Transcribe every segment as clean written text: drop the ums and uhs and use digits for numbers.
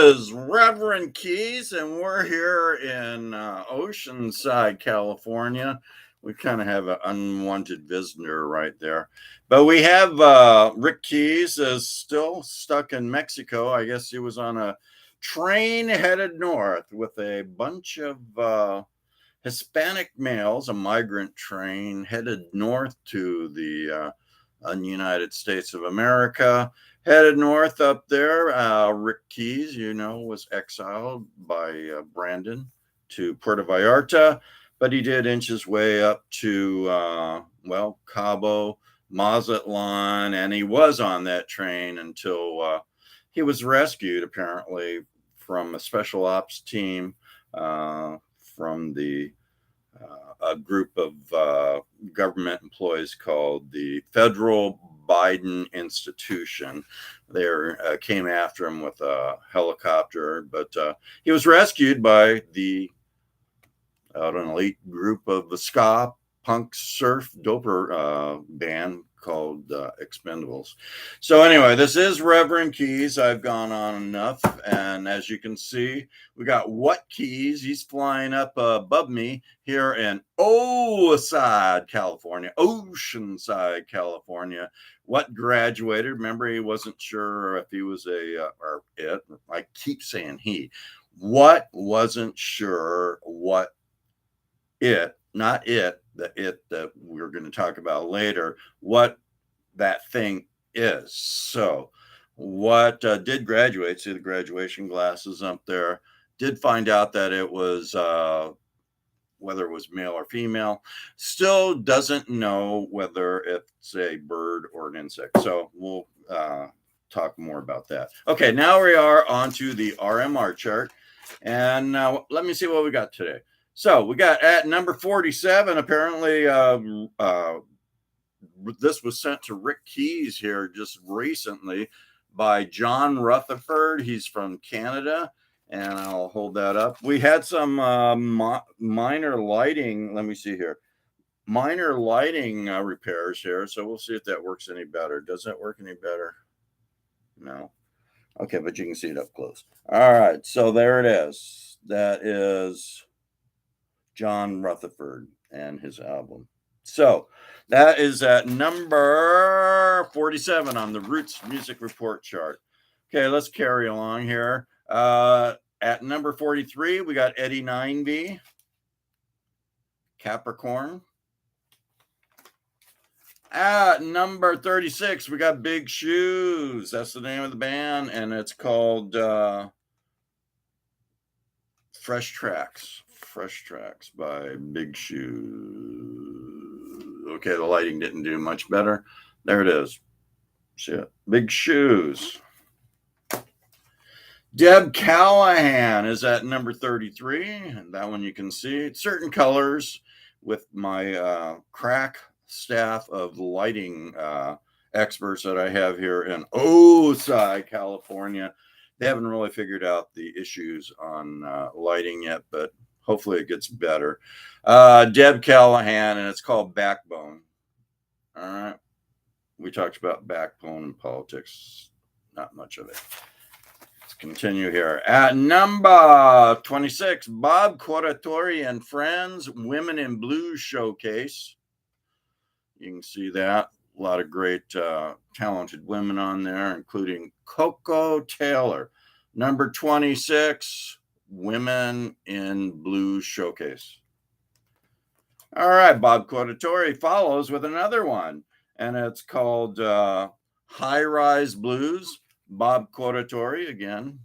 is Reverend Keyes, and we're here in Oceanside, California. We kind of have an unwanted visitor right there. But we have Rick Keyes is still stuck in Mexico. I guess he was on a train headed north with a bunch of Hispanic males, a migrant train headed north to the United States of America. Headed north up there, Rick Keyes, was exiled by Brandon to Puerto Vallarta, but he did inch his way up to, Cabo, Mazatlan, and he was on that train until he was rescued, apparently, from a special ops team from a group of government employees called the Federal Biden Institution. They came after him with a helicopter, but he was rescued by an elite group of the ska punk surf doper band called Expendables. So anyway, this is Reverend Keyes. I've gone on enough, and as you can see, we got What Keyes. He's flying up above me here in Oceanside, California. What graduated? Remember, he wasn't sure if he was or it. I keep saying he. What wasn't sure what it, not it, the it that we're going to talk about later, what that thing is. So, what did graduate? See the graduation glasses up there. Did find out that it was whether it was male or female. Still doesn't know whether it's a bird or an insect. So we'll talk more about that. Okay, now we are onto the RMR chart, and now let me see what we got today. So we got at number 47, apparently this was sent to Rick Keyes here just recently by John Rutherford. He's from Canada, and I'll hold that up. We had some minor lighting, let me see here, minor lighting repairs here, so we'll see if that works any better. Does that work any better? No. Okay, but you can see it up close. All right, so there it is. That is John Rutherford and his album. So that is at number 47 on the Roots Music Report chart. Okay, let's carry along here. At number 43, we got Eddie 9B, Capricorn. At number 36, we got Big Shoes. That's the name of the band, and it's called Fresh Tracks. Fresh Tracks by Big Shoes. Okay, the lighting didn't do much better. There it is. See it? Big Shoes. Deb Callahan is at number 33. And that one you can see. Certain colors with my crack staff of lighting experts that I have here in Oceanside, California. They haven't really figured out the issues on lighting yet, but hopefully it gets better. Deb Callahan, and it's called Backbone. All right. We talked about backbone in politics. Not much of it. Let's continue here. At number 26, Bob Corritore and Friends, Women in Blues Showcase. You can see that. A lot of great talented women on there, including Coco Taylor. Number 26, Women in Blues Showcase. All right, Bob Corritore follows with another one, and it's called High Rise Blues. Bob Corritore again.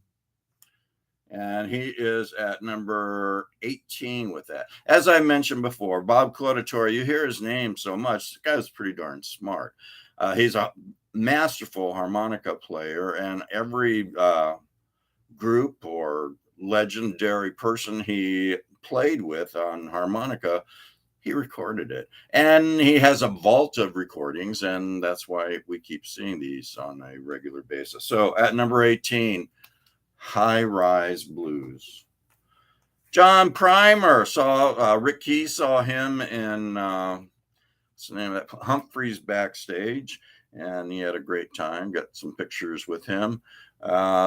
And he is at number 18 with that. As I mentioned before, Bob Corritore, you hear his name so much. The guy's pretty darn smart. He's a masterful harmonica player, and every group or legendary person he played with on harmonica, he recorded it. And he has a vault of recordings, and that's why we keep seeing these on a regular basis. So at number 18, High Rise Blues. John Primer saw Rick Keyes saw him in what's the name of that? Humphrey's Backstage, and he had a great time. Got some pictures with him.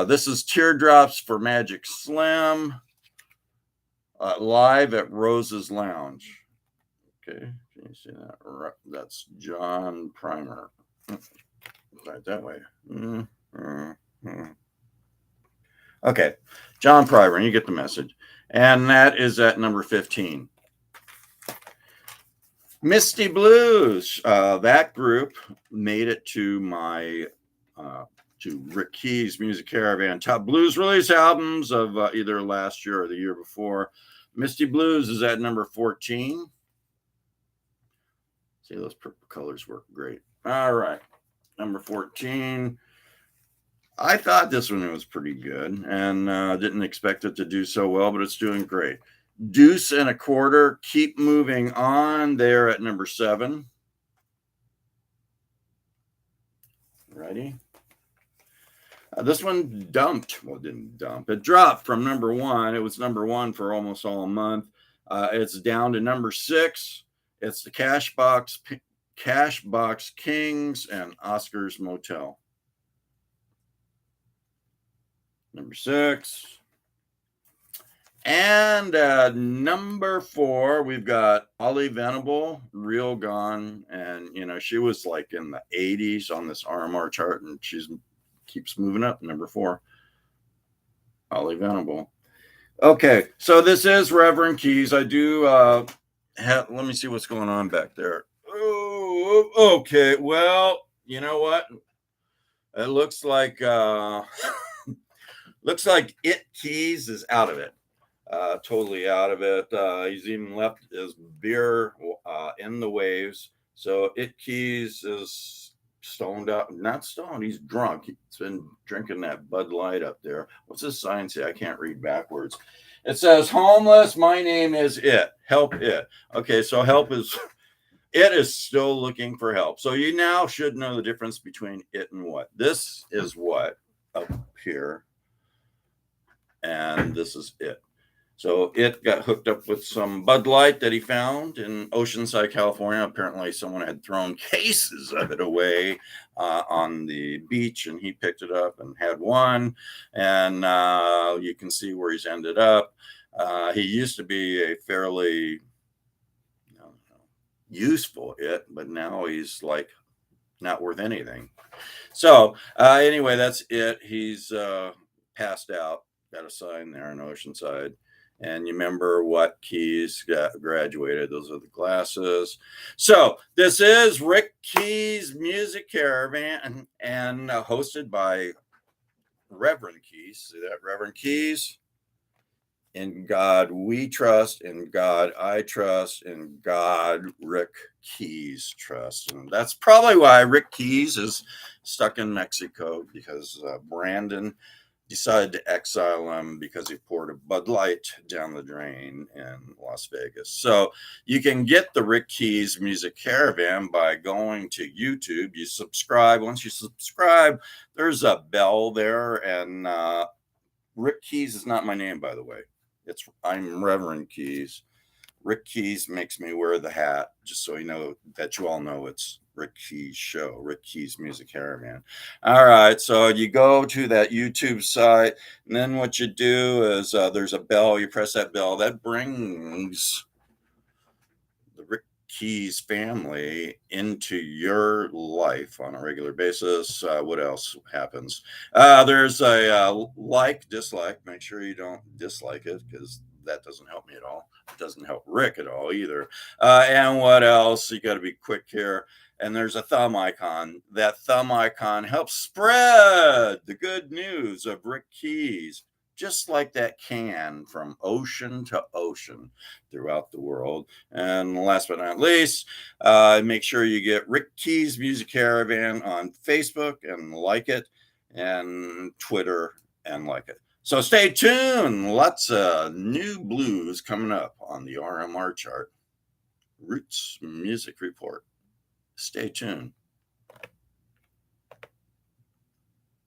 This is Teardrops for Magic Slim, live at Rose's Lounge. Okay, can you see that? That's John Primer. Right that way. Okay, John Primer, you get the message. And that is at number 15. Misty Blues. That group made it to my to Rick Keyes Music Caravan top blues release albums of either last year or the year before. Misty Blues is at number 14. See, those purple colors work great. All right, number 14. I thought this one was pretty good and didn't expect it to do so well, but it's doing great. Deuce and a Quarter, Keep Moving On, there at number 7. Ready? This one dumped. Well, it didn't dump. It dropped from number 1. It was number 1 for almost all month. It's down to number 6. It's the Cashbox Kings and Oscar's Motel. Number 6. And number 4, we've got Holly Venable, Real Gone. And, you know, she was like in the 80s on this RMR chart, and she's keeps moving up. Number 4, Holly Venable. Okay, so this is Reverend Keyes. I do let me see what's going on back there. Oh, okay. Well, you know what? It looks like looks like Keyes is out of it. Totally out of it. He's even left his beer in the waves. So Keyes is stoned out. Not stoned, he's drunk. He's been drinking that Bud Light up there. What's this sign say? I can't read backwards. It says, homeless, my name is it. Help it. Okay, so help is... It is still looking for help. So you now should know the difference between it and what. This is what up here. And this is it. So it got hooked up with some Bud Light that he found in Oceanside, California. Apparently someone had thrown cases of it away on the beach, and he picked it up and had one. And you can see where he's ended up. He used to be a fairly useful but now he's like not worth anything. So anyway, that's it. He's passed out. Got a sign there in Oceanside. And you remember what Keyes graduated. Those are the glasses. So this is Rick Keyes Music Caravan and hosted by Reverend Keyes. See that, Reverend Keyes? In God we trust, in God I trust, in God Rick Keyes trust. And that's probably why Rick Keyes is stuck in Mexico, because Brandon decided to exile him because he poured a Bud Light down the drain in Las Vegas. So you can get the Rick Keyes Music Caravan by going to YouTube. You subscribe. Once you subscribe, there's a bell there. And Rick Keyes is not my name, by the way. I'm Reverend Keyes. Rick Keyes makes me wear the hat, just so you know that you all know it's Rick Keyes show, Rick Keyes Music Caravan. All right, so you go to that YouTube site, and then what you do is there's a bell. You press that bell. That brings the Rick Keyes family into your life on a regular basis. What else happens? There's a like, dislike. Make sure you don't dislike it, because that doesn't help me at all. It doesn't help Rick at all either. And what else? You got to be quick here. And there's a thumb icon. That thumb icon helps spread the good news of Rick Keyes, just like that can from ocean to ocean throughout the world. And last but not least, make sure you get Rick Keyes Music Caravan on Facebook and like it, and Twitter and like it. So stay tuned. Lots of new blues coming up on the RMR chart. Roots Music Report. Stay tuned.